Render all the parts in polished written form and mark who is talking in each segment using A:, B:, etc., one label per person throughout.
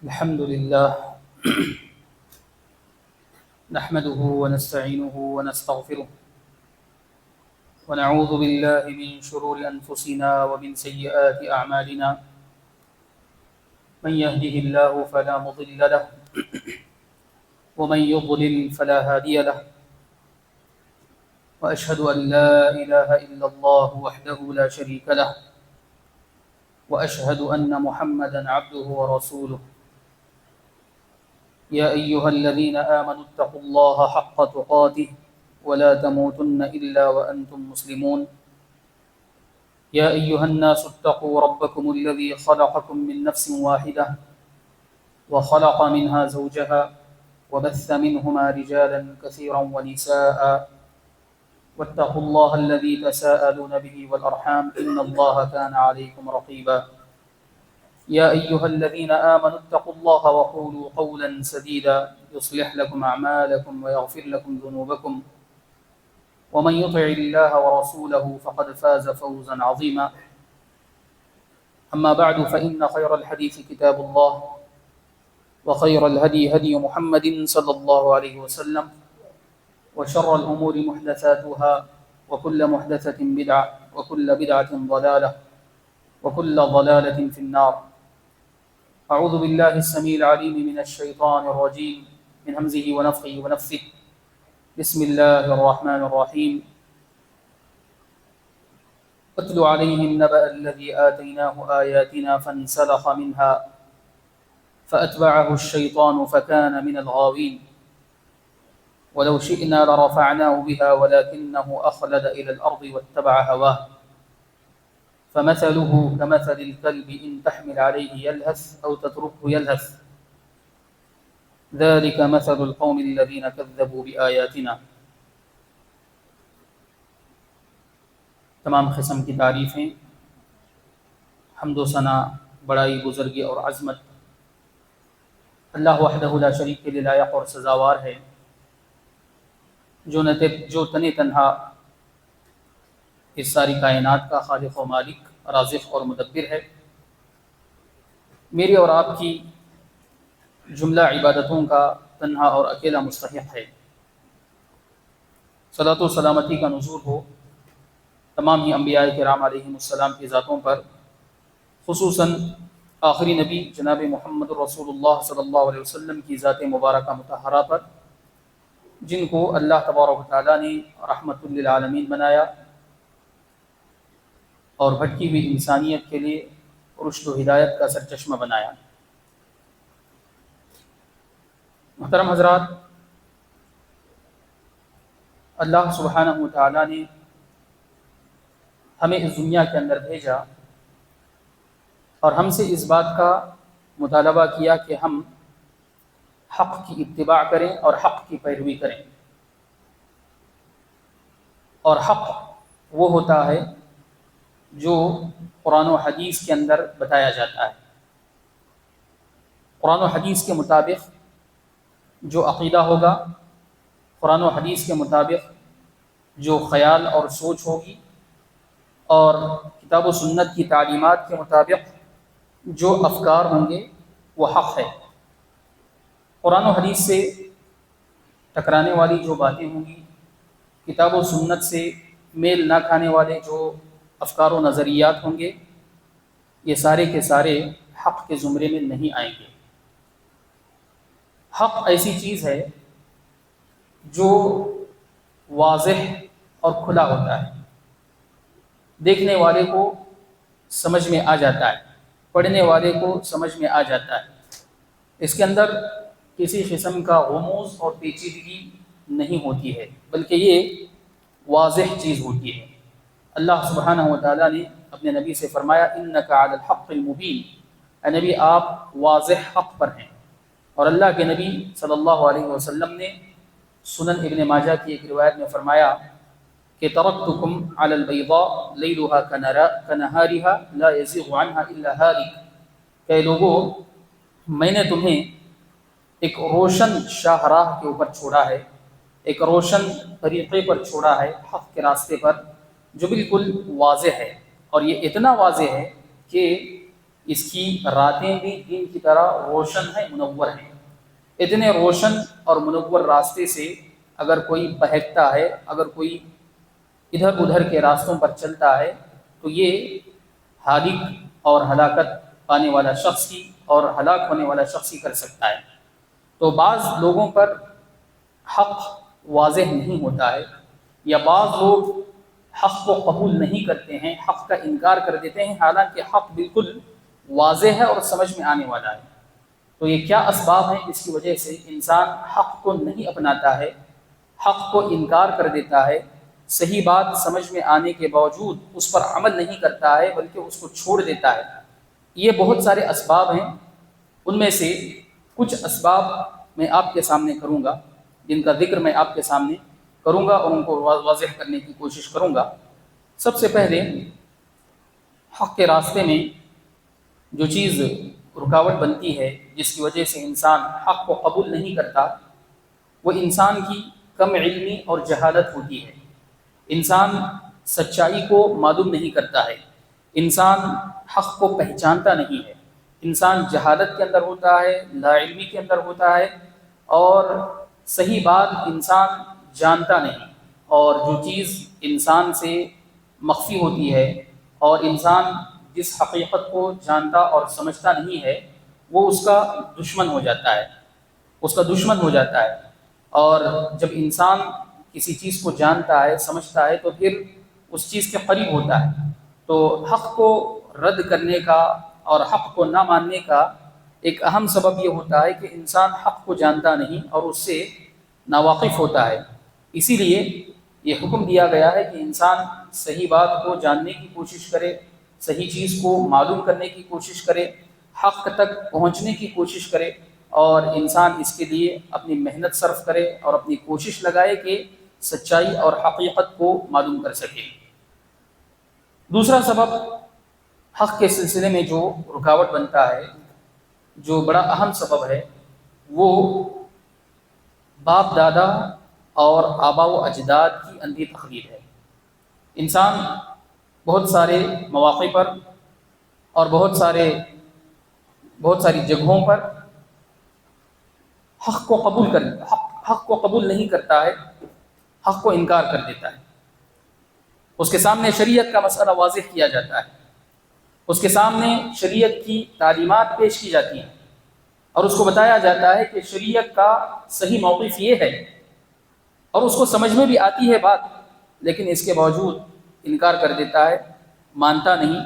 A: الحمد لله نحمده ونستعينه ونستغفره ونعوذ بالله من شرور أنفسنا ومن سيئات أعمالنا من يهده الله فلا مضل له ومن يضلل فلا هادي له وأشهد أن لا إله إلا الله وحده لا شريك له وأشهد أن محمدا عبده ورسوله يا أيها الذين آمنوا اتقوا الله حق تقاته ولا تموتن إلا وأنتم مسلمون يا أيها الناس اتقوا ربكم الذي خلقكم من نفس واحدة وخلق منها زوجها وبث منهما رجالا كثيرا ونساء واتقوا الله الذي تساءلون به والأرحام إن الله كان عليكم رقيبا يا أيها الذين آمنوا اتقوا الله وقولوا قولا سديدا يصلح لكم أعمالكم ويغفر لكم ذنوبكم ومن يطع الله ورسوله فقد فاز فوزا عظيما أما بعد فإن خير الحديث كتاب الله وخير الهدي هدي محمد صلى الله عليه وسلم وشر الأمور محدثاتها وكل محدثة بدعة وكل بدعة ضلالة وكل ضلالة في النار. أعوذ بالله السميع العليم من الشيطان الرجيم من همزه ونفخه ونفثه. بسم الله الرحمن الرحيم. اتل عليهم نبأ الذي آتيناه آياتنا فانسلخ منها فأتبعه الشيطان فكان من الغاوين ولو شئنا لرفعناه بها ولكنه أخلد إلى الأرض واتبع هواه فمثله كمثل الكلب إن تحمل عليه يلهث أو تتركه يلهث ذلك مثل القوم الذين كذبوا بآياتنا. تمام قسم کی تعریفیں، حمد و ثنا، بڑائی، بزرگی اور عظمت اللہ وحدہ لا شریک کے لیے لائق اور سزاوار ہے، جو تن تنہا اس ساری کائنات کا خالق و مالک، رازق اور مدبر ہے. میری اور آپ کی جملہ عبادتوں کا تنہا اور اکیلا مستحق ہے. صلاۃ و سلامتی کا نزول ہو تمام ہی انبیاء کرام علیہم السلام کی ذاتوں پر، خصوصاً آخری نبی جناب محمد رسول اللہ صلی اللہ علیہ وسلم کی ذات مبارکہ مطہرہ پر، جن کو اللہ تبارک و تعالیٰ نے رحمت للعالمین بنایا اور بھٹکی ہوئی انسانیت کے لیے رشد و ہدایت کا سرچشمہ بنایا. محترم حضرات، اللہ سبحانہ و تعالیٰ نے ہمیں اس دنیا کے اندر بھیجا اور ہم سے اس بات کا مطالبہ کیا کہ ہم حق کی اتباع کریں اور حق کی پیروی کریں. اور حق وہ ہوتا ہے جو قرآن و حدیث کے اندر بتایا جاتا ہے. قرآن و حدیث کے مطابق جو عقیدہ ہوگا، قرآن و حدیث کے مطابق جو خیال اور سوچ ہوگی، اور کتاب و سنت کی تعلیمات کے مطابق جو افکار ہوں گے، وہ حق ہے. قرآن و حدیث سے ٹکرانے والی جو باتیں ہوں گی، کتاب و سنت سے میل نہ کھانے والے جو افکار و نظریات ہوں گے، یہ سارے کے سارے حق کے زمرے میں نہیں آئیں گے. حق ایسی چیز ہے جو واضح اور کھلا ہوتا ہے، دیکھنے والے کو سمجھ میں آ جاتا ہے، پڑھنے والے کو سمجھ میں آ جاتا ہے. اس کے اندر کسی قسم کا غموض اور پیچیدگی نہیں ہوتی ہے، بلکہ یہ واضح چیز ہوتی ہے. اللہ سبحانہ و تعالیٰ نے اپنے نبی سے فرمایا انک علی الحق المبین، اے نبی آپ واضح حق پر ہیں. اور اللہ کے نبی صلی اللہ علیہ وسلم نے سنن ابن ماجہ کی ایک روایت میں فرمایا کہ ترکتکم علی البیضاء لیلها کنہارها لا یزیغ عنها الا ہالک، کہ لوگوں میں نے تمہیں ایک روشن شاہراہ کے اوپر چھوڑا ہے، ایک روشن طریقے پر چھوڑا ہے، حق کے راستے پر جو بالکل واضح ہے. اور یہ اتنا واضح ہے کہ اس کی راتیں بھی دن کی طرح روشن ہیں، منور ہیں۔ اتنے روشن اور منور راستے سے اگر کوئی بہکتا ہے، اگر کوئی ادھر ادھر کے راستوں پر چلتا ہے، تو یہ ہالک اور ہلاکت پانے والا شخص ہی اور ہلاک ہونے والا شخص ہی کر سکتا ہے۔ تو بعض لوگوں پر حق واضح نہیں ہوتا ہے، یا بعض لوگ حق کو قبول نہیں کرتے ہیں، حق کا انکار کر دیتے ہیں، حالانکہ حق بالکل واضح ہے اور سمجھ میں آنے والا ہے۔ تو یہ کیا اسباب ہیں جس کی وجہ سے انسان حق کو نہیں اپناتا ہے، حق کو انکار کر دیتا ہے، صحیح بات سمجھ میں آنے کے باوجود اس پر عمل نہیں کرتا ہے بلکہ اس کو چھوڑ دیتا ہے؟ یہ بہت سارے اسباب ہیں۔ ان میں سے کچھ اسباب میں آپ کے سامنے کروں گا، جن کا ذکر میں آپ کے سامنے کروں گا اور ان کو واضح کرنے کی کوشش کروں گا۔ سب سے پہلے حق کے راستے میں جو چیز رکاوٹ بنتی ہے، جس کی وجہ سے انسان حق کو قبول نہیں کرتا، وہ انسان کی کم علمی اور جہالت ہوتی ہے۔ انسان سچائی کو معلوم نہیں کرتا ہے، انسان حق کو پہچانتا نہیں ہے، انسان جہالت کے اندر ہوتا ہے، لا علمی کے اندر ہوتا ہے، اور صحیح بات انسان جانتا نہیں، اور جو چیز انسان سے مخفی ہوتی ہے اور انسان جس حقیقت کو جانتا اور سمجھتا نہیں ہے، وہ اس کا دشمن ہو جاتا ہے، اس کا دشمن ہو جاتا ہے۔ اور جب انسان کسی چیز کو جانتا ہے، سمجھتا ہے، تو پھر اس چیز کے قریب ہوتا ہے۔ تو حق کو رد کرنے کا اور حق کو نہ ماننے کا ایک اہم سبب یہ ہوتا ہے کہ انسان حق کو جانتا نہیں اور اس سے ناواقف ہوتا ہے۔ اسی لیے یہ حکم دیا گیا ہے کہ انسان صحیح بات کو جاننے کی کوشش کرے، صحیح چیز کو معلوم کرنے کی کوشش کرے، حق تک پہنچنے کی کوشش کرے، اور انسان اس کے لیے اپنی محنت صرف کرے اور اپنی کوشش لگائے کہ سچائی اور حقیقت کو معلوم کر سکے۔ دوسرا سبب حق کے سلسلے میں جو رکاوٹ بنتا ہے، جو بڑا اہم سبب ہے، وہ باپ دادا اور آبا و اجداد کی اندھی تقلید ہے۔ انسان بہت سارے مواقع پر اور بہت ساری جگہوں پر حق کو قبول نہیں کرتا ہے، حق کو انکار کر دیتا ہے۔ اس کے سامنے شریعت کا مسئلہ واضح کیا جاتا ہے، اس کے سامنے شریعت کی تعلیمات پیش کی جاتی ہیں، اور اس کو بتایا جاتا ہے کہ شریعت کا صحیح موقف یہ ہے، اور اس کو سمجھ میں بھی آتی ہے بات، لیکن اس کے باوجود انکار کر دیتا ہے، مانتا نہیں۔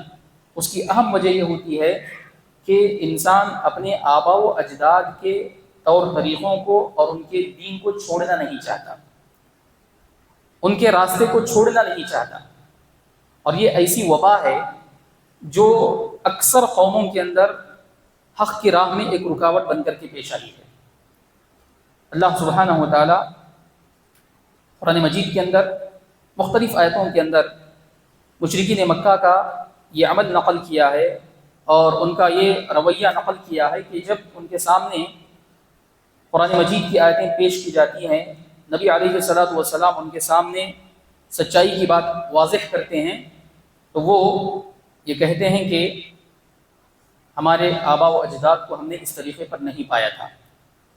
A: اس کی اہم وجہ یہ ہوتی ہے کہ انسان اپنے آبا و اجداد کے طور طریقوں کو اور ان کے دین کو چھوڑنا نہیں چاہتا، ان کے راستے کو چھوڑنا نہیں چاہتا۔ اور یہ ایسی وبا ہے جو اکثر قوموں کے اندر حق کی راہ میں ایک رکاوٹ بن کر کے پیش آئی ہے۔ اللہ سبحانہ و تعالیٰ قرآن مجید کے اندر مختلف آیتوں کے اندر مشرکین مکہ کا یہ عمل نقل کیا ہے، اور ان کا یہ رویہ نقل کیا ہے کہ جب ان کے سامنے قرآن مجید کی آیتیں پیش کی جاتی ہیں، نبی علیہ الصلوۃ والسلام ان کے سامنے سچائی کی بات واضح کرتے ہیں، تو وہ یہ کہتے ہیں کہ ہمارے آبا و اجداد کو ہم نے اس طریقے پر نہیں پایا تھا۔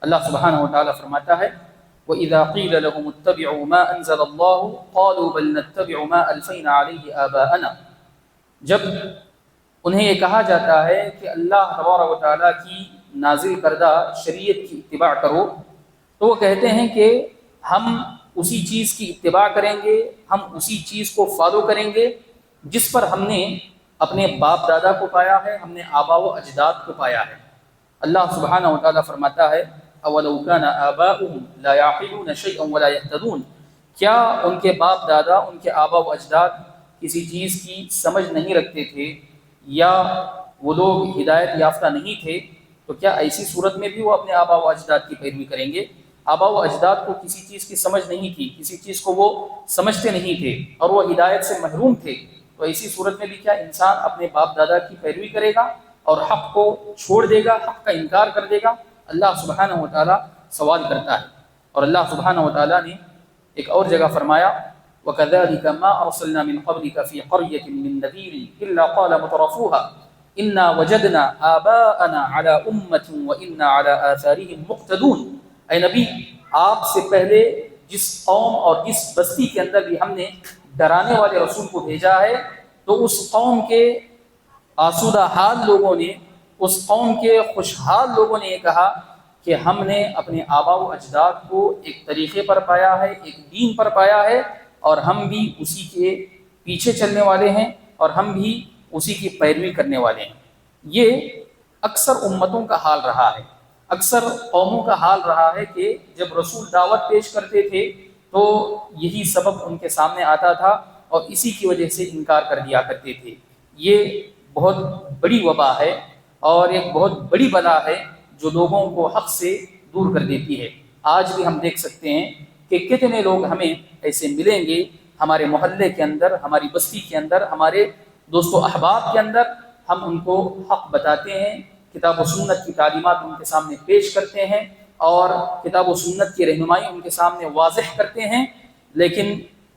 A: اللہ سبحانہ و تعالیٰ فرماتا ہے وَإِذَا قِيلَ لَهُمُ اتَّبِعُوا مَا أَنزَلَ اللَّهُ قَالُوا بَلْ نَتَّبِعُ مَا أَلْفَيْنَا عَلَيْهِ آبَاءَنَا، جب انہیں یہ کہا جاتا ہے کہ اللہ تبارک و تعالیٰ کی نازل کردہ شریعت کی اتباع کرو، تو وہ کہتے ہیں کہ ہم اسی چیز کی اتباع کریں گے، ہم اسی چیز کو فالو کریں گے جس پر ہم نے اپنے باپ دادا کو پایا ہے، ہم نے آبا و اجداد کو پایا ہے۔ اللہ سبحانہ و تعالیٰ فرماتا ہے اَوَلَوْ كَانَ آبَاؤُهُمْ لَا يَعْقِلُونَ شَيْئًا وَلَا يَهْتَدُونَ، کیا ان کے باپ دادا، ان کے آبا و اجداد کسی چیز کی سمجھ نہیں رکھتے تھے، یا وہ لوگ ہدایت یافتہ نہیں تھے، تو کیا ایسی صورت میں بھی وہ اپنے آبا و اجداد کی پیروی کریں گے؟ آبا و اجداد کو کسی چیز کی سمجھ نہیں تھی، کسی چیز کو وہ سمجھتے نہیں تھے، اور وہ ہدایت سے محروم تھے، تو ایسی صورت میں بھی کیا انسان اپنے باپ دادا کی پیروی کرے گا اور حق کو چھوڑ دے گا، حق کا انکار کر دے گا؟ اللہ سبحانہ و تعالیٰ سوال کرتا ہے۔ اور اللہ سبحانہ و تعالیٰ نے ایک اور جگہ فرمایا وَكَذَلِكَ مَا أَرْسَلْنَا مِن قَبْلِكَ فِي قَرْيَةٍ مِّن نَّذِيرٍ إِلَّا قَالَ مُتْرَفُوهَا، انا وجدنا آباءنا علی امۃ وانا علی آثارہم مقتدون۔ اے نبی، آپ سے پہلے جس قوم اور جس بستی کے اندر بھی ہم نے ڈرانے والے رسول کو بھیجا ہے، تو اس قوم کے آسودہ حال لوگوں نے، اس قوم کے خوشحال لوگوں نے یہ کہا کہ ہم نے اپنے آباء و اجداد کو ایک طریقے پر پایا ہے، ایک دین پر پایا ہے، اور ہم بھی اسی کے پیچھے چلنے والے ہیں، اور ہم بھی اسی کی پیروی کرنے والے ہیں۔ یہ اکثر امتوں کا حال رہا ہے، اکثر قوموں کا حال رہا ہے کہ جب رسول دعوت پیش کرتے تھے تو یہی سبب ان کے سامنے آتا تھا اور اسی کی وجہ سے انکار کر دیا کرتے تھے۔ یہ بہت بڑی وبا ہے اور ایک بہت بڑی بلا ہے جو لوگوں کو حق سے دور کر دیتی ہے۔ آج بھی ہم دیکھ سکتے ہیں کہ کتنے لوگ ہمیں ایسے ملیں گے ہمارے محلے کے اندر، ہماری بستی کے اندر، ہمارے دوست و احباب کے اندر، ہم ان کو حق بتاتے ہیں، کتاب و سنت کی تعلیمات ان کے سامنے پیش کرتے ہیں اور کتاب و سنت کی رہنمائی ان کے سامنے واضح کرتے ہیں، لیکن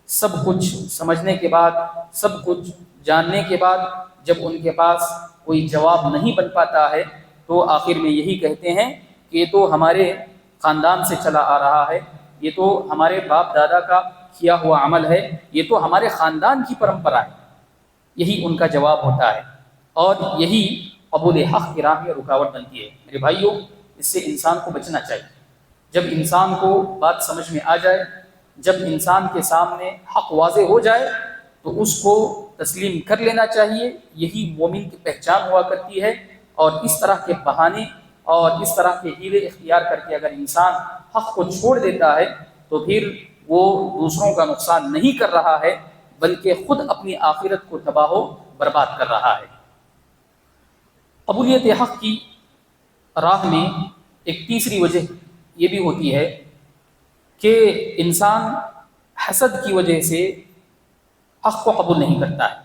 A: سب کچھ سمجھنے کے بعد، سب کچھ جاننے کے بعد جب ان کے پاس کوئی جواب نہیں بن پاتا ہے تو آخر میں یہی کہتے ہیں کہ یہ تو ہمارے خاندان سے چلا آ رہا ہے، یہ تو ہمارے باپ دادا کا کیا ہوا عمل ہے، یہ تو ہمارے خاندان کی پرمپرا ہے۔ یہی ان کا جواب ہوتا ہے اور یہی قبول حق کی راہ میں رکاوٹ بنتی ہے۔ میرے بھائیوں، اس سے انسان کو بچنا چاہیے۔ جب انسان کو بات سمجھ میں آ جائے، جب انسان کے سامنے حق واضح ہو جائے تو اس کو تسلیم کر لینا چاہیے۔ یہی مومن کی پہچان ہوا کرتی ہے، اور اس طرح کے بہانے اور اس طرح کے ہیلے اختیار کر کے اگر انسان حق کو چھوڑ دیتا ہے تو پھر وہ دوسروں کا نقصان نہیں کر رہا ہے بلکہ خود اپنی آخرت کو تباہ و برباد کر رہا ہے۔ قبولیت حق کی راہ میں ایک تیسری وجہ یہ بھی ہوتی ہے کہ انسان حسد کی وجہ سے حق کو قبول نہیں کرتا ہے۔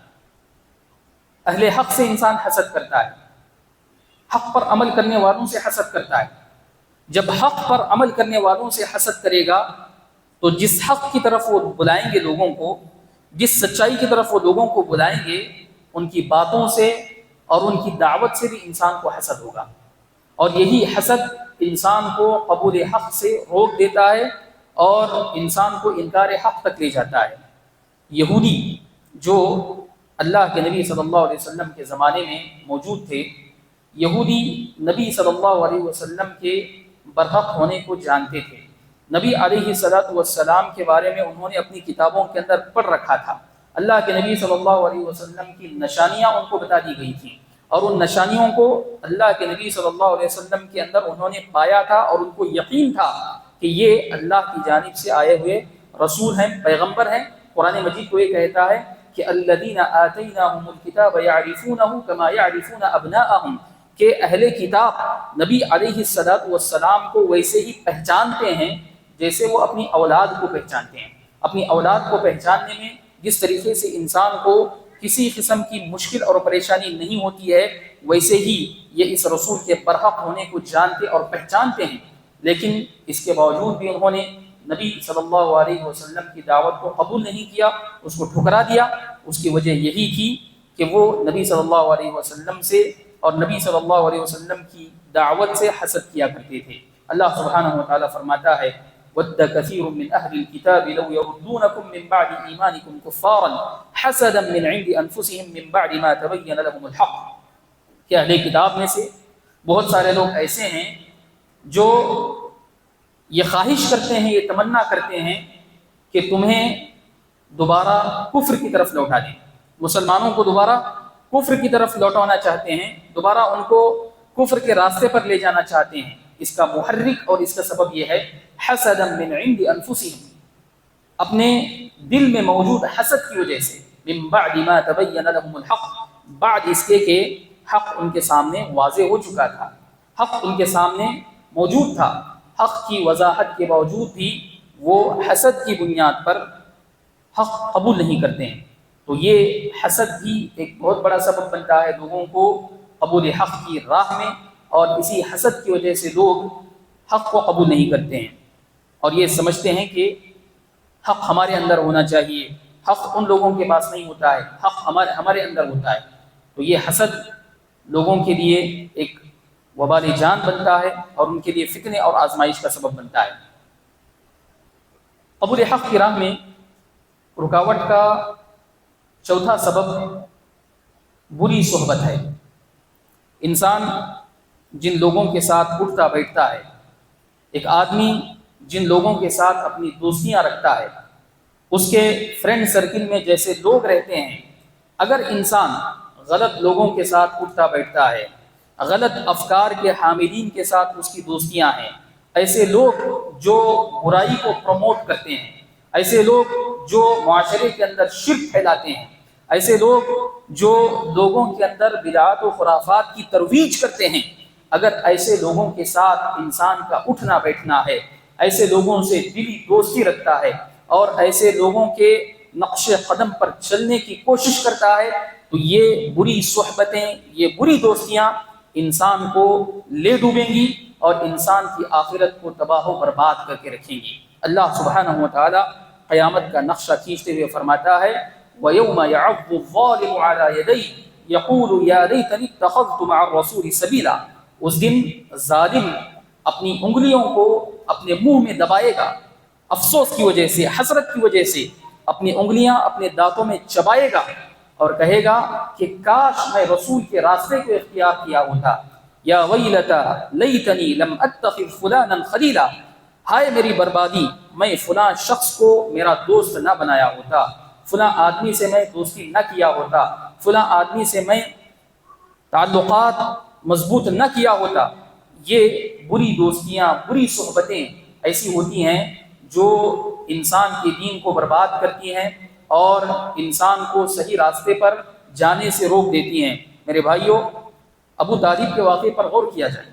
A: اہل حق سے انسان حسد کرتا ہے، حق پر عمل کرنے والوں سے حسد کرتا ہے۔ جب حق پر عمل کرنے والوں سے حسد کرے گا تو جس حق کی طرف وہ بلائیں گے لوگوں کو، جس سچائی کی طرف وہ لوگوں کو بلائیں گے، ان کی باتوں سے اور ان کی دعوت سے بھی انسان کو حسد ہوگا، اور یہی حسد انسان کو قبول حق سے روک دیتا ہے اور انسان کو انکار حق تک لے جاتا ہے۔ یہودی جو اللہ کے نبی صلی اللہ علیہ وسلم کے زمانے میں موجود تھے، یہودی نبی صلی اللہ علیہ وسلم کے برحق ہونے کو جانتے تھے۔ نبی علیہ السلام کے بارے میں انہوں نے اپنی کتابوں کے اندر پڑھ رکھا تھا۔ اللہ کے نبی صلی اللہ علیہ وسلم کی نشانیاں ان کو بتا دی گئی تھیں، اور ان نشانیوں کو اللہ کے نبی صلی اللہ علیہ وسلم کے اندر انہوں نے پایا تھا، اور ان کو یقین تھا کہ یہ اللہ کی جانب سے آئے ہوئے رسول ہیں، پیغمبر ہیں۔ قرآن مجید کو یہ کہتا ہے کہ الذین آتیناہم الکتاب یعرفونہ کما یعرفون ابناءہم، کہ اہل کتاب نبی علیہ السلام کو ویسے ہی پہچانتے ہیں جیسے وہ اپنی اولاد کو پہچانتے ہیں۔ اپنی اولاد کو پہچاننے میں جس طریقے سے انسان کو کسی قسم کی مشکل اور پریشانی نہیں ہوتی ہے، ویسے ہی یہ اس رسول کے برحق ہونے کو جانتے اور پہچانتے ہیں، لیکن اس کے باوجود بھی انہوں نے نبی صلی اللہ علیہ وسلم کی دعوت کو قبول نہیں کیا، اس کو ٹھکرا دیا۔ اس کی وجہ یہی تھی کہ وہ نبی صلی اللہ علیہ وسلم سے اور نبی صلی اللہ علیہ وسلم کی دعوت سے حسد کیا کرتے تھے۔ اللہ سبحانہ وتعالی فرماتا ہے وَدَّ كَثِيرٌ مِّنْ أَهْلِ الْكِتَابِ لَوْ يَرُدُّونَكُم مِّن بَعْدِ إِيمَانِكُمْ كُفَّارًا حَسَدًا مِّنْ عِندِ أَنفُسِهِم مِّن بَعْدِ مَا تَبَيَّنَ لَهُمُ الْحَقُّ، کہ اہل کتاب میں سے بہت سارے لوگ ایسے ہیں جو یہ خواہش کرتے ہیں، یہ تمنا کرتے ہیں کہ تمہیں دوبارہ کفر کی طرف لوٹا دیں، مسلمانوں کو دوبارہ کفر کی طرف لوٹانا چاہتے ہیں، دوبارہ ان کو کفر کے راستے پر لے جانا چاہتے ہیں۔ اس کا محرک اور اس کا سبب یہ ہے حسدا من عند انفسهم، اپنے دل میں موجود حسد کی وجہ سے، من بعد ما تبین لهم الحق، بعد اس کے کہ حق ان کے سامنے واضح ہو چکا تھا، حق ان کے سامنے موجود تھا، حق کی وضاحت کے باوجود بھی وہ حسد کی بنیاد پر حق قبول نہیں کرتے ہیں۔ تو یہ حسد بھی ایک بہت بڑا سبب بنتا ہے لوگوں کو قبول حق کی راہ میں، اور اسی حسد کی وجہ سے لوگ حق کو قبول نہیں کرتے ہیں اور یہ سمجھتے ہیں کہ حق ہمارے اندر ہونا چاہیے، حق ان لوگوں کے پاس نہیں ہوتا ہے، حق ہمارے اندر ہوتا ہے۔ تو یہ حسد لوگوں کے لیے ایک وبال جان بنتا ہے اور ان کے لیے فتنے اور آزمائش کا سبب بنتا ہے۔ قبول حق کی راہ میں رکاوٹ کا چوتھا سبب بری صحبت ہے۔ انسان جن لوگوں کے ساتھ اٹھتا بیٹھتا ہے، ایک آدمی جن لوگوں کے ساتھ اپنی دوستیاں رکھتا ہے، اس کے فرینڈ سرکل میں جیسے لوگ رہتے ہیں، اگر انسان غلط لوگوں کے ساتھ اٹھتا بیٹھتا ہے، غلط افکار کے حاملین کے ساتھ اس کی دوستیاں ہیں، ایسے لوگ جو برائی کو پروموٹ کرتے ہیں، ایسے لوگ جو معاشرے کے اندر شرک پھیلاتے ہیں، ایسے لوگ جو لوگوں کے اندر بدعات و خرافات کی ترویج کرتے ہیں، اگر ایسے لوگوں کے ساتھ انسان کا اٹھنا بیٹھنا ہے، ایسے لوگوں سے دلی دوستی رکھتا ہے اور ایسے لوگوں کے نقش قدم پر چلنے کی کوشش کرتا ہے، تو یہ بری صحبتیں، یہ بری دوستیاں انسان کو لے ڈوبیں گی اور انسان کی آخرت کو تباہ و برباد کر کے رکھیں گی۔ اللہ سبحانہ و تعالی قیامت کا نقشہ کھینچتے ہوئے فرماتا ہے وَيَوْمَ يَعَضُّ الظَّالِمُ عَلَى يَدَيْهِ يَقُولُ يَا لَيْتَنِي اتَّخَذْتُ مَعَ الرَّسُولِ سَبِيلًا، اس دن ظالم اپنی انگلیوں کو اپنے منہ میں دبائے گا، افسوس کی وجہ سے، حسرت کی وجہ سے اپنی انگلیاں اپنے دانتوں میں چبائے گا اور کہے گا کہ کاش میں رسول کے راستے کو اختیار کیا ہوتا۔ یا ویلتا لیتنی لم اتخذ فلانا خلیلا، ہائے میری بربادی، میں فلاں شخص کو میرا دوست نہ بنایا ہوتا، فلاں آدمی سے میں دوستی نہ کیا ہوتا، فلاں آدمی سے میں تعلقات مضبوط نہ کیا ہوتا۔ یہ بری دوستیاں، بری صحبتیں ایسی ہوتی ہیں جو انسان کے دین کو برباد کرتی ہیں اور انسان کو صحیح راستے پر جانے سے روک دیتی ہیں۔ میرے بھائیوں، ابو طالب کے واقعے پر غور کیا جائے۔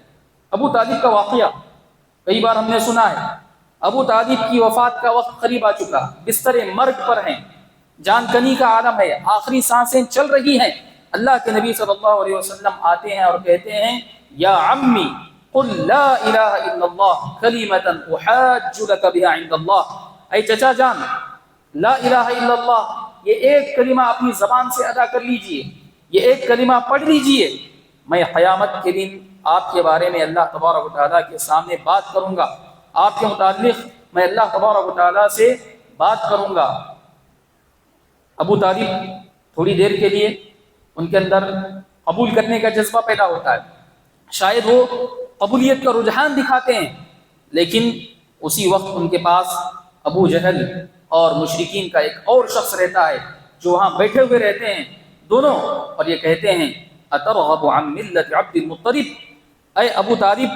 A: ابو طالب کا واقعہ کئی بار ہم نے سنا ہے۔ ابو طالب کی وفات کا وقت قریب آ چکا، بستر مرگ پر ہیں، جان کنی کا عالم ہے، آخری سانسیں چل رہی ہیں۔ اللہ کے نبی صلی اللہ علیہ وسلم آتے ہیں اور کہتے ہیں یا عمی قل لا الہ الا اللہ کلمۃ احاج لک بها عند اللہ، اے چچا جان، لا الہ الا اللہ یہ ایک کلمہ اپنی زبان سے ادا کر لیجئے، یہ ایک کلمہ پڑھ لیجئے، میں قیامت کے دن آپ کے بارے میں اللہ تبارک و تعالیٰ کے سامنے بات کروں گا، آپ کے متعلق میں اللہ تبارک و تعالیٰ سے بات کروں گا۔ ابو طالب تھوڑی دیر کے لیے ان کے اندر قبول کرنے کا جذبہ پیدا ہوتا ہے، شاید وہ قبولیت کا رجحان دکھاتے ہیں، لیکن اسی وقت ان کے پاس ابو جہل اور مشرکین کا ایک اور شخص رہتا ہے جو وہاں بیٹھے ہوئے رہتے ہیں دونوں، اور یہ کہتے ہیں اترغب عن ملت عبد المطلب، اے ابو طالب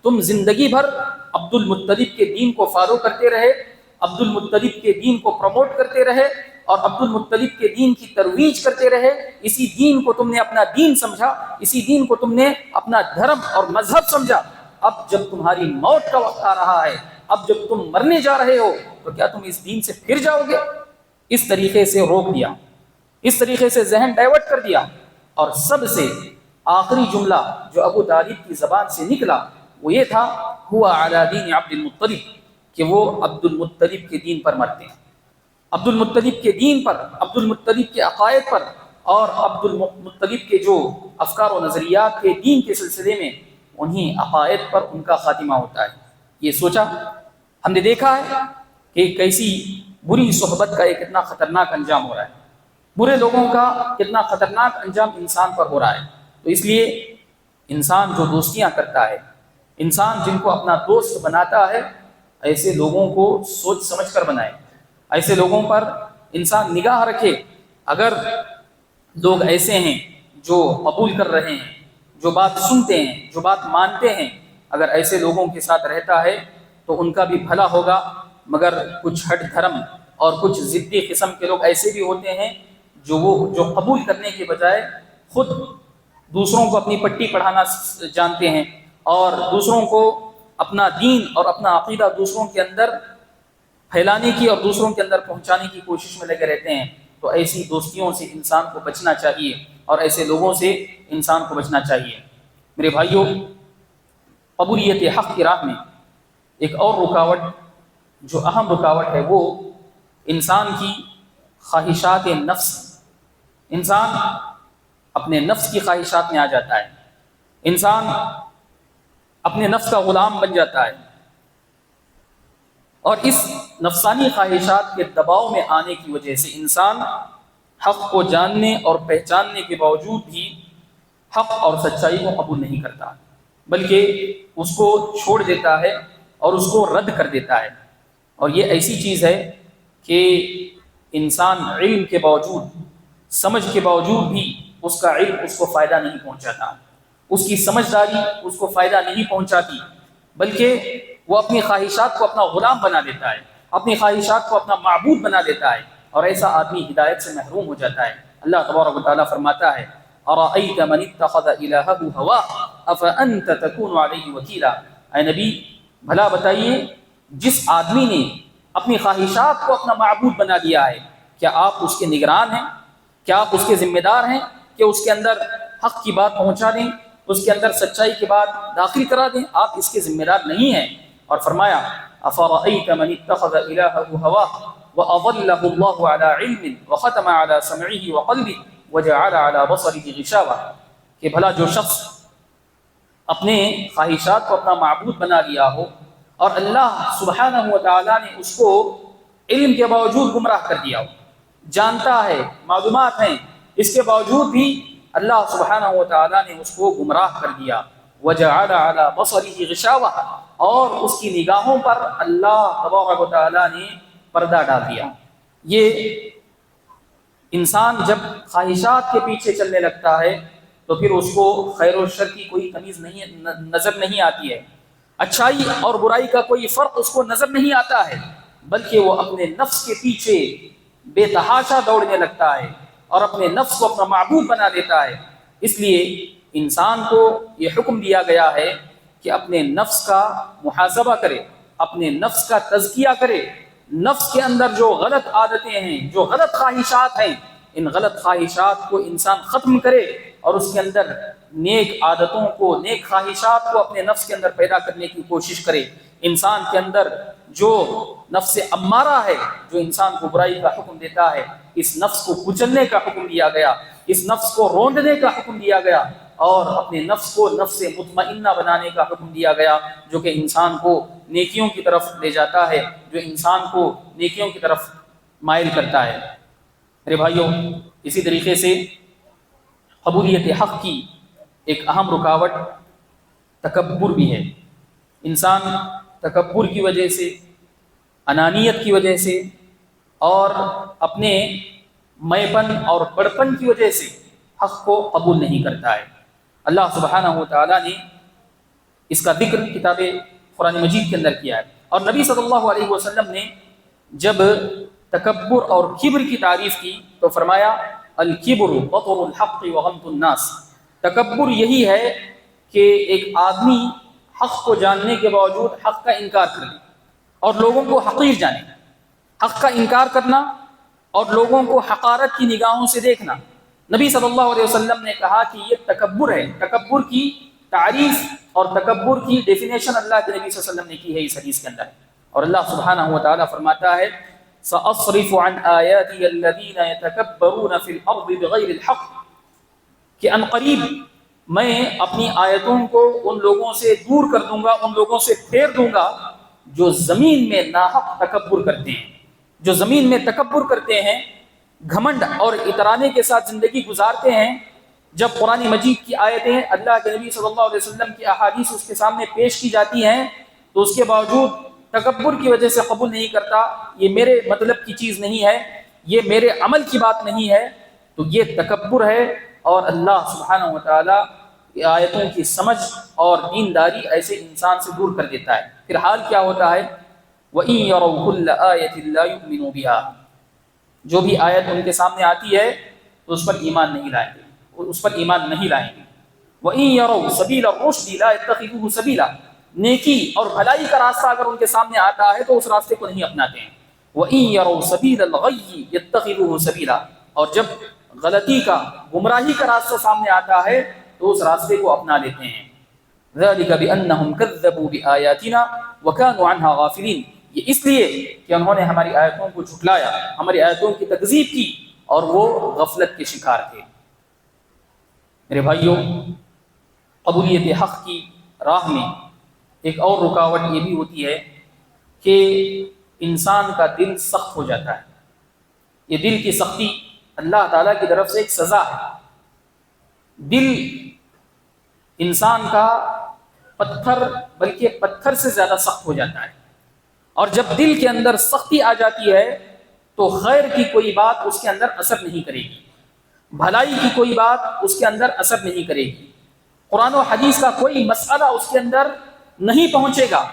A: تم زندگی بھر عبد المطلب کے دین کو فالو کرتے رہے، عبد المطلب کے دین کو پروموٹ کرتے رہے اور عبد المطلب کے دین کی ترویج کرتے رہے، اسی دین کو تم نے اپنا دین سمجھا، اسی دین کو تم نے اپنا دھرم اور مذہب سمجھا۔ اب جب تمہاری موت کا وقت آ رہا ہے، اب جب تم مرنے جا رہے ہو، تو کیا تم اس دین سے پھر جاؤ گے؟ اس طریقے سے روک دیا، اس طریقے سے ذہن ڈائیورٹ کر دیا، اور سب سے آخری جملہ جو ابو طالب کی زبان سے نکلا وہ یہ تھا ہوا علی دین عبد المطلب، کہ وہ عبد المطلب کے دین پر مرتے ہیں، عبد المطلب کے دین پر، عبد المطلب کے عقائد پر، اور عبد المطلب کے جو افکار و نظریات کے دین کے سلسلے میں انہی عقائد پر ان کا خاتمہ ہوتا ہے۔ یہ سوچا، ہم نے دیکھا ہے کہ کیسی بری صحبت کا ایک کتنا خطرناک انجام ہو رہا ہے، برے لوگوں کا کتنا خطرناک انجام انسان پر ہو رہا ہے۔ تو اس لیے انسان جو دوستیاں کرتا ہے، انسان جن کو اپنا دوست بناتا ہے، ایسے لوگوں کو سوچ سمجھ کر بنائے، ایسے لوگوں پر انسان نگاہ رکھے۔ اگر لوگ ایسے ہیں جو قبول کر رہے ہیں، جو بات سنتے ہیں، جو بات مانتے ہیں، اگر ایسے لوگوں کے ساتھ رہتا ہے تو ان کا بھی بھلا ہوگا، مگر کچھ ہٹ دھرم اور کچھ ضدی قسم کے لوگ ایسے بھی ہوتے ہیں جو قبول کرنے کے بجائے خود دوسروں کو اپنی پٹی پڑھانا جانتے ہیں اور دوسروں کو اپنا دین اور اپنا عقیدہ دوسروں کے اندر پھیلانے کی اور دوسروں کے اندر پہنچانے کی کوشش میں لگے رہتے ہیں۔ تو ایسی دوستیوں سے انسان کو بچنا چاہیے اور ایسے لوگوں سے انسان کو بچنا چاہیے۔ میرے بھائیوں، قبولیت حق کی راہ میں ایک اور رکاوٹ جو اہم رکاوٹ ہے وہ انسان کی خواہشات نفس۔ انسان اپنے نفس کی خواہشات میں آ جاتا ہے، انسان اپنے نفس کا غلام بن جاتا ہے، اور اس نفسانی خواہشات کے دباؤ میں آنے کی وجہ سے انسان حق کو جاننے اور پہچاننے کے باوجود بھی حق اور سچائی کو قبول نہیں کرتا، بلکہ اس کو چھوڑ دیتا ہے اور اس کو رد کر دیتا ہے۔ اور یہ ایسی چیز ہے کہ انسان علم کے باوجود، سمجھ کے باوجود بھی اس کا علم اس کو فائدہ نہیں پہنچاتا، اس کی سمجھداری اس کو فائدہ نہیں پہنچاتی، بلکہ وہ اپنی خواہشات کو اپنا غلام بنا لیتا ہے، اپنی خواہشات کو اپنا معبود بنا لیتا ہے، اور ایسا آدمی ہدایت سے محروم ہو جاتا ہے۔ اللہ تبارک و تعالیٰ فرماتا ہے اَرَأَيْتَ مَنِ اتَّخَذَ إِلَٰهَهُ هَوَاهُ أَفَأَنْتَ تَكُونُ عَلَيْهِ وَكِيلًا، اے نبی بھلا بتائیے جس آدمی نے اپنی خواہشات کو اپنا معبود بنا لیا ہے، کیا آپ اس کے نگران ہیں؟ کیا آپ اس کے ذمہ دار ہیں کہ اس کے اندر حق کی بات پہنچا دیں، اس کے اندر سچائی کی بات داخل کرا دیں؟ آپ اس کے ذمہ دار نہیں ہیں۔ اور فرمایا أَفَرَأَيْتَ مَنِ اتَّخَذَ إِلَٰهَهُ هَوَاهُ وَأَضَلَّهُ اللَّهُ عَلَىٰ عِلْمٍ وَخَتَمَ عَلَىٰ سَمْعِهِ وَقَلْبِهِ وَجَعَلَ عَلَىٰ بَصَرِهِ غِشَاوَةً، کہ بھلا جو شخص اپنے خواہشات کو اپنا معبود بنا لیا ہو اور اللہ سبحانہ و تعالیٰ نے اس کو علم کے باوجود گمراہ کر دیا ہو، جانتا ہے، معلومات ہیں، اس کے باوجود بھی اللہ سبحانہ و تعالیٰ نے اس کو گمراہ کر دیا، وَجَعَلَ عَلَىٰ بَصَرِهِ غِشَاوَةً، اور اس کی نگاہوں پر اللہ تبارک و تعالیٰ نے پردہ ڈال دیا۔ یہ انسان جب خواہشات کے پیچھے چلنے لگتا ہے تو پھر اس کو خیر و شر کی کوئی تمیز نظر نہیں آتی ہے، اچھائی اور برائی کا کوئی فرق اس کو نظر نہیں آتا ہے، بلکہ وہ اپنے نفس کے پیچھے بے تحاشا دوڑنے لگتا ہے اور اپنے نفس کو اپنا معبود بنا لیتا ہے۔ اس لیے انسان کو یہ حکم دیا گیا ہے کہ اپنے نفس کا محاسبہ کرے، اپنے نفس کا تزکیہ کرے، نفس کے اندر جو غلط عادتیں ہیں، جو غلط خواہشات ہیں، ان غلط خواہشات کو انسان ختم کرے اور اس کے اندر نیک عادتوں کو، نیک خواہشات کو اپنے نفس کے اندر پیدا کرنے کی کوشش کرے۔ انسان کے اندر جو نفس امارہ ہے، جو انسان کو برائی کا حکم دیتا ہے، اس نفس کو کچلنے کا حکم دیا گیا، اس نفس کو روندنے کا حکم دیا گیا، اور اپنے نفس کو نفس مطمئنہ بنانے کا حکم دیا گیا، جو کہ انسان کو نیکیوں کی طرف لے جاتا ہے، جو انسان کو نیکیوں کی طرف مائل کرتا ہے۔ میرے بھائیوں، اسی طریقے سے قبولیت حق کی ایک اہم رکاوٹ تکبر بھی ہے۔ انسان تکبر کی وجہ سے، انانیت کی وجہ سے اور اپنے میں پن اور بڑپن کی وجہ سے حق کو قبول نہیں کرتا ہے۔ اللہ سبحانہ و تعالیٰ نے اس کا ذکر کتاب قرآن مجید کے اندر کیا ہے، اور نبی صلی اللہ علیہ وسلم نے جب تکبر اور کبر کی تعریف کی تو فرمایا الکبر بطر الحق وغمط الناس، تکبر یہی ہے کہ ایک آدمی حق کو جاننے کے باوجود حق کا انکار کر لے اور لوگوں کو حقیر جانے، حق کا انکار کرنا اور لوگوں کو حقارت کی نگاہوں سے دیکھنا۔ نبی صلی اللہ علیہ وسلم نے کہا کہ یہ تکبر ہے۔ تکبر کی تعریف اور تکبر کی ڈیفینیشن اللہ کے نبی صلی اللہ علیہ وسلم نے کی ہے اس حدیث کے اندر، اور اللہ سبحانہ و تعالیٰ فرماتا ہے سأصرف عن آیاتی الذین یتکبرون فی الارض بغیر الحق، کہ ان قریب میں اپنی آیتوں کو ان لوگوں سے دور کر دوں گا، ان لوگوں سے پھیر دوں گا جو زمین میں ناحق تکبر کرتے ہیں، جو زمین میں تکبر کرتے ہیں، گھمنڈ اور اترانے کے ساتھ زندگی گزارتے ہیں۔ جب قرآن مجید کی آیتیں، اللہ کے نبی صلی اللہ علیہ وسلم کی احادیث اس کے سامنے پیش کی جاتی ہیں تو اس کے باوجود تکبر کی وجہ سے قبول نہیں کرتا، یہ میرے مطلب کی چیز نہیں ہے، یہ میرے عمل کی بات نہیں ہے، تو یہ تکبر ہے، اور اللہ سبحانہ و تعالیٰ آیتوں کی سمجھ اور دینداری ایسے انسان سے دور کر دیتا ہے۔ پھر حال کیا ہوتا ہے وَإِن يَرَوْا كُلَّ آيَةٍ لَا يُؤْمِنُوا بِهَا، جو بھی آیت ان کے سامنے آتی ہے تو اس پر ایمان نہیں لائیں گے، اس پر ایمان نہیں لائیں گے۔ وَإِن يَرَوْا سَبِيلَ الرُّشْدِ لَا يَتَّخِذُوهُ سَبِيلًا، نیکی اور بھلائی کا راستہ اگر ان کے سامنے آتا ہے تو اس راستے کو نہیں اپناتے ہیں۔ وَإِن يَرَوْا سَبِيلَ الْغَيِّ يَتَّخِذُوهُ سَبِيلًا، اور جب غلطی کا، گمراہی کا راستہ سامنے آتا ہے تو اس راستے کو اپنا لیتے ہیں۔ ذَلِكَ بِأَنَّهُمْ كَذَّبُوا بِآيَاتِنَا وَكَانُوا عَنْهَا غَافِلِينَ، یہ اس لیے کہ انہوں نے ہماری آیتوں کو جھٹلایا، ہماری آیتوں کی تکذیب کی اور وہ غفلت کے شکار تھے۔ میرے بھائیوں، قبولیت حق کی راہ میں ایک اور رکاوٹ یہ بھی ہوتی ہے کہ انسان کا دل سخت ہو جاتا ہے۔ یہ دل کی سختی اللہ تعالیٰ کی طرف سے ایک سزا ہے۔ دل انسان کا بلکہ پتھر سے زیادہ سخت ہو جاتا ہے، اور جب دل کے اندر سختی آ جاتی ہے تو خیر کی کوئی بات اس کے اندر اثر نہیں کرے گی، بھلائی کی کوئی بات اس کے اندر اثر نہیں کرے گی، قرآن و حدیث کا کوئی مسئلہ اس کے اندر نہیں پہنچے گا۔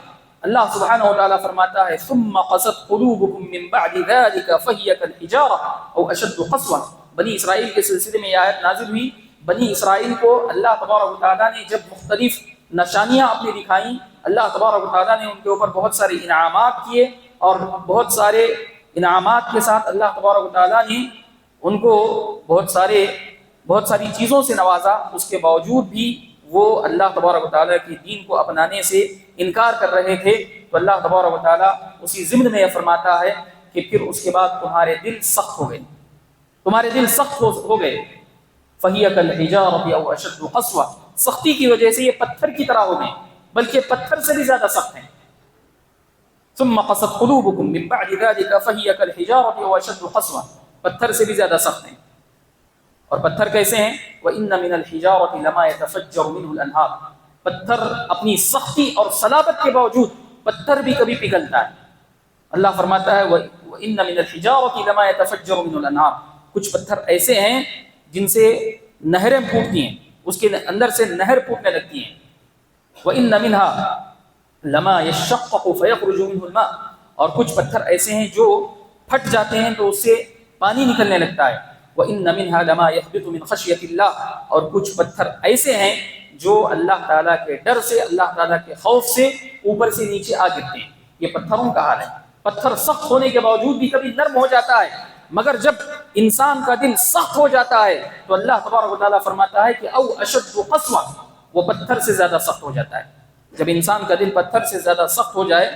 A: اللہ سبحانہ و تعالیٰ فرماتا ہے ثم قست قلوبكم من بعد ذلك فهي كالحجارة او اشد قسوة۔ بنی اسرائیل کے سلسلے میں یہ آیت نازل ہوئی۔ بنی اسرائیل کو اللہ تبارک و تعالیٰ نے جب مختلف نشانیاں اپنی دکھائیں، اللہ تبارک و تعالیٰ نے ان کے اوپر بہت سارے انعامات کیے، اور بہت سارے انعامات کے ساتھ اللہ تبارک و تعالیٰ نے ان کو بہت ساری چیزوں سے نوازا، اس کے باوجود بھی وہ اللہ تبارک و تعالیٰ کی دین کو اپنانے سے انکار کر رہے تھے۔ تو اللہ تبارک و تعالیٰ اسی ضمن میں یہ فرماتا ہے کہ پھر اس کے بعد تمہارے دل سخت ہو گئے، تمہارے دل سخت ہو گئے، فَهِيَ كَالْحِجَارَةِ أَوْ أَشَدُّ قَسْوَةً، سختی کی وجہ سے یہ پتھر کی طرح ہو گئے، بلکہ پتھر سے بھی زیادہ سخت ہیں۔ ثُمَّ قَسَتْ قُلُوبُكُم مِّن بَعْدِ ذَلِكَ فَهِيَ كَالْحِجَارَةِ أَوْ أَشَدُّ قَسْوَةً، پتھر سے بھی زیادہ سخت ہیں۔ اور پتھر کیسے ہیں؟ وَإِنَّ مِنَ الْحِجَارَةِ لَمَا يَتَفَجَّرُ مِنْهُ الْأَنْهَارُ، پتھر اپنی سختی اور صلابت کے باوجود پتھر بھی کبھی پگھلتا ہے۔ اللہ فرماتا ہے وَإِنَّ مِنَ الْحِجَارَةِ لَمَا يَتَفَجَّرُ مِنْهُ الْأَنْهَارُ، کچھ پتھر ایسے ہیں جن سے نہریں پھوٹتی ہیں، اس کے اندر سے نہر پھوٹنے لگتی ہیں۔ وَإِنَّ مِنْهَا لَمَا يَشَّقَّقُ فَيَخْرُجُ مِنْهُ الْمَاءُ، اور کچھ پتھر ایسے ہیں جو پھٹ جاتے ہیں تو اس سے پانی نکلنے لگتا ہے۔ وَإِنَّ مِنْهَا لَمَا يَهْبِطُ مِنْ خَشْيَةِ اللَّهِ، اور کچھ پتھر ایسے ہیں جو اللہ تعالیٰ کے ڈر سے، اللہ تعالیٰ کے خوف سے اوپر سے نیچے آ گرتے ہیں۔ یہ پتھروں کا حال ہے۔ پتھر سخت ہونے کے باوجود بھی کبھی نرم ہو جاتا ہے، مگر جب انسان کا دل سخت ہو جاتا ہے تو اللہ تبارک و تعالیٰ فرماتا ہے کہ او اشد قسوہ، وہ پتھر سے زیادہ سخت ہو جاتا ہے۔ جب انسان کا دل پتھر سے زیادہ سخت ہو جائے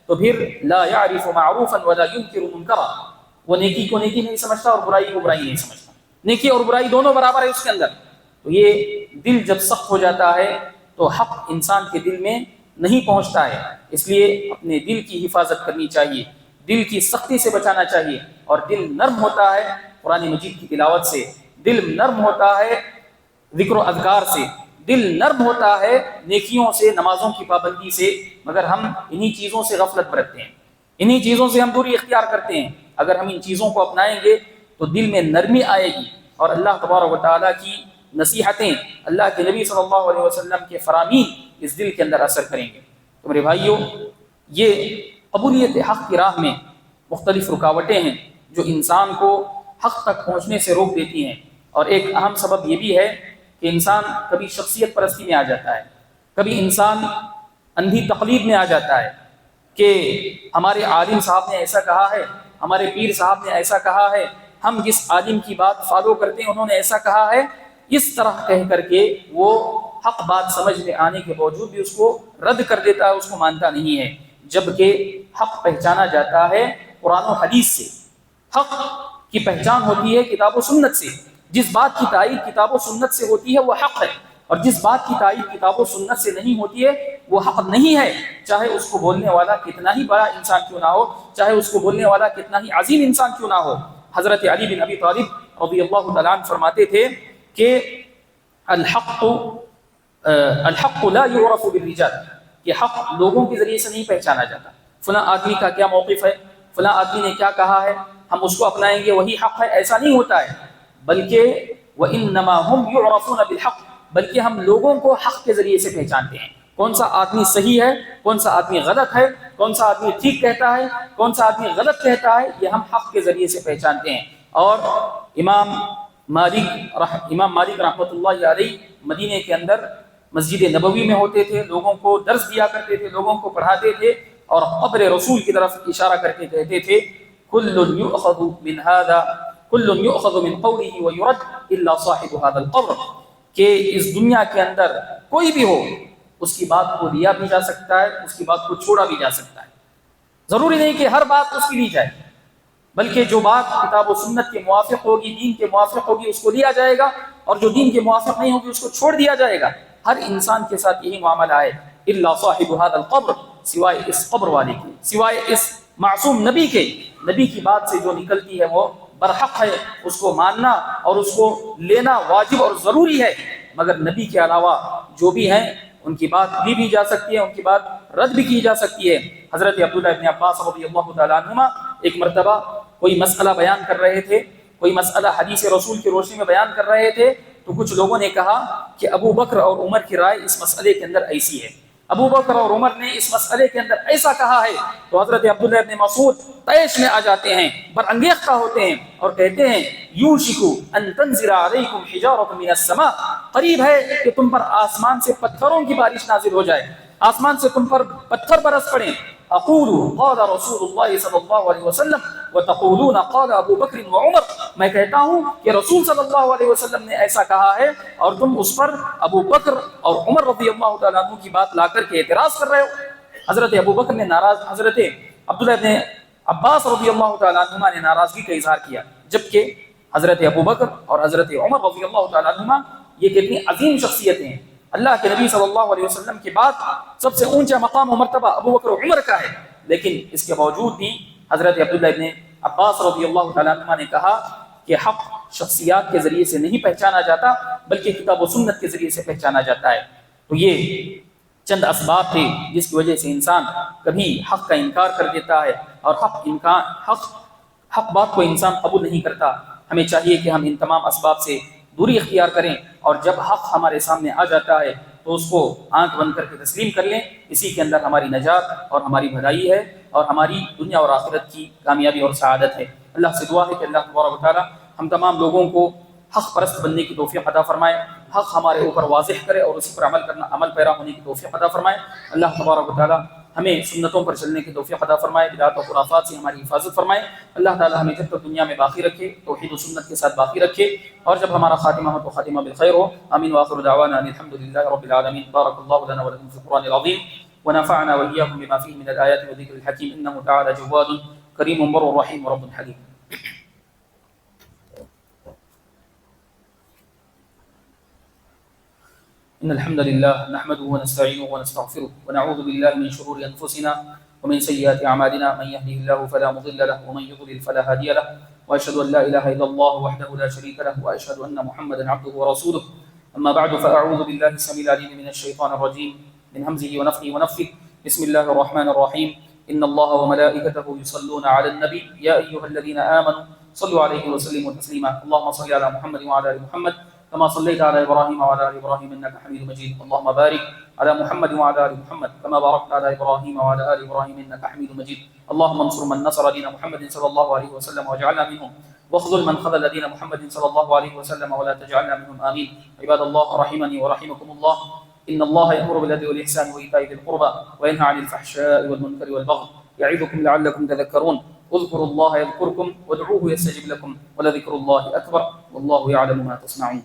A: تو پھر لا يعرف معروفا ولا ينكر منکرا، وہ نیکی کو نیکی نہیں سمجھتا اور برائی کو برائی نہیں سمجھتا، نیکی اور برائی دونوں برابر ہے اس کے اندر۔ تو یہ دل جب سخت ہو جاتا ہے تو حق انسان کے دل میں نہیں پہنچتا ہے، اس لیے اپنے دل کی حفاظت کرنی چاہیے، دل کی سختی سے بچانا چاہیے۔ اور دل نرم ہوتا ہے قرآن مجید کی تلاوت سے، دل نرم ہوتا ہے ذکر و اذکار سے، دل نرم ہوتا ہے نیکیوں سے، نمازوں کی پابندی سے، مگر ہم انہی چیزوں سے غفلت برتتے ہیں، انہی چیزوں سے ہم دوری اختیار کرتے ہیں۔ اگر ہم ان چیزوں کو اپنائیں گے تو دل میں نرمی آئے گی، اور اللہ تبارک و تعالیٰ کی نصیحتیں، اللہ کے نبی صلی اللہ علیہ وسلم کے فرامین اس دل کے اندر اثر کریں گے۔ تو میرے بھائیوں، یہ قبولیت حق کی راہ میں مختلف رکاوٹیں ہیں جو انسان کو حق تک پہنچنے سے روک دیتی ہیں، اور ایک اہم سبب یہ بھی ہے کہ انسان کبھی شخصیت پرستی میں آ جاتا ہے، کبھی انسان اندھی تقلید میں آ جاتا ہے کہ ہمارے عالم صاحب نے ایسا کہا ہے، ہمارے پیر صاحب نے ایسا کہا ہے، ہم جس عالم کی بات فالو کرتے ہیں انہوں نے ایسا کہا ہے، اس طرح کہہ کر کے وہ حق بات سمجھ میں آنے کے باوجود بھی اس کو رد کر دیتا ہے، اس کو مانتا نہیں ہے، جبکہ حق پہچانا جاتا ہے قرآن و حدیث سے۔ حق کی پہچان ہوتی ہے کتاب و سنت سے، جس بات کی تائید کتاب و سنت سے ہوتی ہے وہ حق ہے، اور جس بات کی تائید کتاب و سنت سے نہیں ہوتی ہے وہ حق نہیں ہے، چاہے اس کو بولنے والا کتنا ہی بڑا انسان کیوں نہ ہو، چاہے اس کو بولنے والا کتنا ہی عظیم انسان کیوں نہ ہو۔ حضرت علی بن ابی طالب رضی اللہ تعالیٰ عنہ فرماتے تھے کہ الحق لا يعرف بالرجال، کہ حق لوگوں کے ذریعے سے نہیں پہچانا جاتا، فلاں آدمی کا کیا موقف ہے، فلاں آدمی نے کیا کہا ہے، ہم اس کو اپنائیں گے وہی حق ہے، ایسا نہیں ہوتا ہے، بلکہ وَإِنَّمَا هُمْ يُعْرَفُونَ بِالْحَقِّ، بلکہ ہم لوگوں کو حق کے ذریعے سے پہچانتے ہیں، کون سا آدمی صحیح ہے، کون سا آدمی غلط ہے، کون سا آدمی ٹھیک کہتا ہے، کون سا آدمی غلط کہتا ہے، یہ ہم حق کے ذریعے سے پہچانتے ہیں۔ اور امام مالک رحمۃ اللہ علیہ مدینے کے اندر مسجد نبوی میں ہوتے تھے، لوگوں کو درس دیا کرتے تھے، لوگوں کو پڑھاتے تھے، اور قبر رسول کی طرف اشارہ کر کے کہتے تھے كل يؤخذ من قوله ويرد الا صاحب هذا القبر، کہ اس دنیا کے اندر کوئی بھی ہو اس کی بات کو لیا بھی جا سکتا ہے، اس کی بات کو چھوڑا بھی جا سکتا ہے، ضروری نہیں کہ ہر بات اس کی لی جائے، بلکہ جو بات کتاب و سنت کے موافق ہوگی، دین کے موافق ہوگی، اس کو لیا جائے گا، اور جو دین کے موافق نہیں ہوگی اس کو چھوڑ دیا جائے گا۔ ہر انسان کے ساتھ یہی معاملہ ہے، الا صاحب هذا القبر، سوائے اس قبر والے کے، سوائے اس معصوم نبی کے۔ نبی کی بات سے جو نکلتی ہے وہ برحق ہے، اس کو ماننا اور اس کو لینا واجب اور ضروری ہے، مگر نبی کے علاوہ جو بھی ہیں ان کی بات لی بھی جا سکتی ہے، ان کی بات رد بھی کی جا سکتی ہے۔ حضرت عبداللہ ابن عباس رضی اللہ تعالیٰ عنہما ایک مرتبہ کوئی مسئلہ بیان کر رہے تھے، کوئی مسئلہ حدیث رسول کی روشنی میں بیان کر رہے تھے، تو کچھ لوگوں نے کہا کہ ابو بکر اور عمر کی رائے اس مسئلے کے اندر ایسی ہے، ابو بکر اور عمر نے اس مسئلے کے اندر ایسا کہا ہے۔ تو حضرت عبداللہ ابن مسعود طیش میں آ جاتے ہیں، برانگیختہ ہوتے ہیں اور کہتے ہیں یوشکو ان تنزل علیکم حجارۃ من السماء، قریب ہے کہ تم پر آسمان سے پتھروں کی بارش نازل ہو جائے، آسمان سے تم پر پتھر برس پڑیں۔ اقول قال رسول اللہ صلی اللہ علیہ وسلم وتقولون قال ابو بکر وعمر، میں کہتا ہوں کہ رسول صلی اللہ علیہ وسلم نے ایسا کہا ہے اور تم اس پر ابو بکر اور عمر رضی اللہ تعالیٰ عنہ کی بات لا کر کے اعتراض کر رہے ہو۔ حضرت ابو بکر نے حضرت عبداللہ ابن عباس رضی اللہ تعالیٰ عنہما نے ناراضگی کا اظہار کیا، جبکہ حضرت ابو بکر اور حضرت عمر رضی اللہ تعالیٰ عنہما یہ کتنی عظیم شخصیتیں ہیں۔ اللہ کے نبی صلی اللہ علیہ وسلم کے بعد سب سے اونچا مقام و مرتبہ ابو بکر و عمر کا ہے، لیکن اس کے باوجود بھی حضرت عبداللہ ابن عباس رضی اللہ تعالیٰ عنہ نے کہا کہ حق شخصیات کے ذریعے سے نہیں پہچانا جاتا بلکہ کتاب و سنت کے ذریعے سے پہچانا جاتا ہے۔ تو یہ چند اسباب تھے جس کی وجہ سے انسان کبھی حق کا انکار کر دیتا ہے اور حق بات کو انسان قبول نہیں کرتا۔ ہمیں چاہیے کہ ہم ان تمام اسباب سے دوری اختیار کریں، اور جب حق ہمارے سامنے آ جاتا ہے تو اس کو آنکھ بند کر کے تسلیم کر لیں۔ اسی کے اندر ہماری نجات اور ہماری بھلائی ہے، اور ہماری دنیا اور آخرت کی کامیابی اور سعادت ہے۔ اللہ سے دعا ہے کہ اللہ تبارک و تعالی ہم تمام لوگوں کو حق پرست بننے کی توفیق عطا فرمائے، حق ہمارے اوپر واضح کرے اور اسی پر عمل پیرا ہونے کی توفیق عطا فرمائے۔ اللہ تبارک و تعالی ہمیں سنتوں پر چلنے کی توفیق عطا فرمائے، بدعات و خرافات سے ہماری حفاظت فرمائے۔ اللہ تعالی ہمیں جب تک دنیا میں باقی رکھے توحید و سنت کے ساتھ باقی رکھے، اور جب ہمارا خاتمہ ہو تو خاتمہ بالخیر ہو۔ آمین وآخر دعوانا ان الحمد للہ رب العالمین۔ بارک اللہ لنا ولکم فی القرآن العظیم ونفعنا وإياكم بما فيه من الآيات والذكر الحكيم إنه تعالى جواد كريم بر رحيم ورب حليم۔ إن الحمد لله نحمده ونستعينه ونستغفره ونعوذ بالله من شرور أنفسنا ومن سيئات أعمالنا، من يهده الله فلا مضل له ومن يضلل فلا هادي له، وأشهد أن لا إله إلا الله وحده لا شريك له، وأشهد أن محمدا عبده ورسوله۔ أما بعد فأعوذ بالله السميع العليم من الشيطان الرجيم من همزه ونفخه ونفثه، بسم الله الرحمن الرحيم۔ إن الله وملائكته يصلون على النبي يا أيها الذين آمنوا صلوا عليه وسلموا تسليما، اللهم صل على محمد وعلى آل محمد كما صليت على إبراهيم وعلى آل إبراهيم إنك حميد مجيد، اللهم بارك على محمد وعلى آل محمد كما باركت على إبراهيم وعلى آل إبراهيم إنك حميد مجيد، اللهم انصر من نصر دين محمد صلى الله عليه وسلم واجعلنا منهم، واخذل من خذل دين محمد صلى الله عليه وسلم ولا تجعلنا منهم، آمين۔ عباد الله رحمني ورحمكم الله، إن الله يأمر بالعدل والإحسان وإيتاء ذي القربى وينهى عن الفحشاء والمنكر والبغي يعظكم لعلكم تذكرون، اذكروا الله يذكركم وادعوه يستجب لكم ولذكر الله أكبر والله يعلم ما تصنعون۔